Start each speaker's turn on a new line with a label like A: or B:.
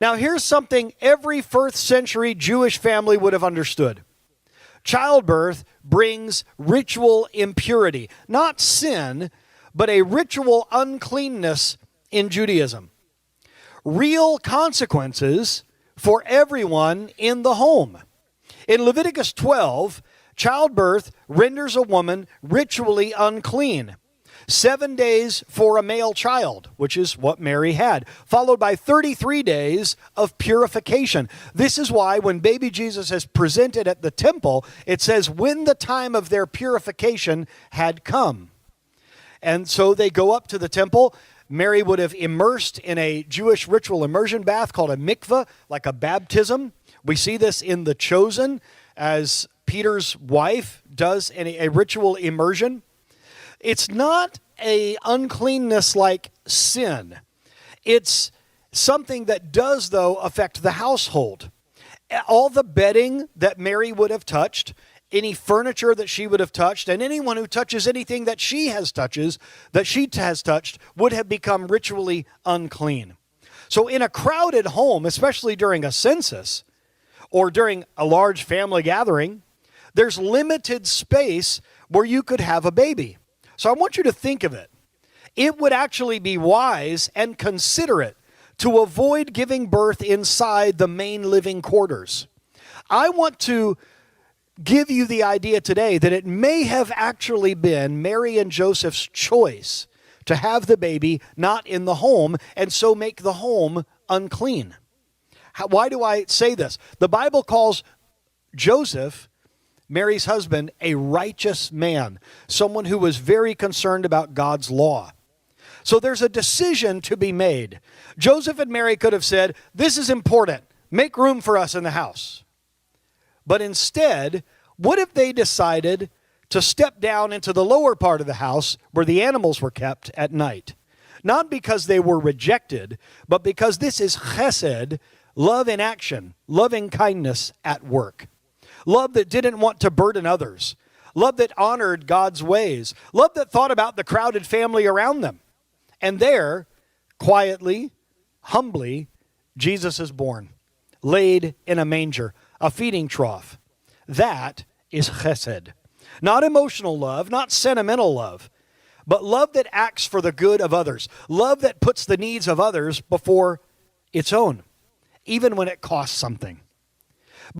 A: Now, here's something every first century Jewish family would have understood. Childbirth brings ritual impurity, not sin, but a ritual uncleanness in Judaism. Real consequences for everyone in the home. In Leviticus 12, childbirth renders a woman ritually unclean. 7 days for a male child, which is what Mary had, followed by 33 days of purification. This is why when baby Jesus is presented at the temple, it says when the time of their purification had come. And so they go up to the temple. Mary would have immersed in a Jewish ritual immersion bath called a mikveh, like a baptism. We see this in The Chosen as Peter's wife does in a ritual immersion. It's not a uncleanness like sin. It's something that does, though, affect the household. All the bedding that Mary would have touched, any furniture that she would have touched, and anyone who touches anything that she has touched, would have become ritually unclean. So in a crowded home, especially during a census or during a large family gathering, there's limited space where you could have a baby. So I want you to think of it. It would actually be wise and considerate to avoid giving birth inside the main living quarters. I want to give you the idea today that it may have actually been Mary and Joseph's choice to have the baby not in the home and so make the home unclean. Why do I say this? The Bible calls Joseph, Mary's husband, a righteous man, someone who was very concerned about God's law. So there's a decision to be made. Joseph and Mary could have said, this is important. Make room for us in the house. But instead, what if they decided to step down into the lower part of the house where the animals were kept at night? Not because they were rejected, but because this is chesed, love in action, loving kindness at work. Love that didn't want to burden others. Love that honored God's ways. Love that thought about the crowded family around them. And there, quietly, humbly, Jesus is born, laid in a manger, a feeding trough. That is chesed. Not emotional love, not sentimental love, but love that acts for the good of others. Love that puts the needs of others before its own, even when it costs something.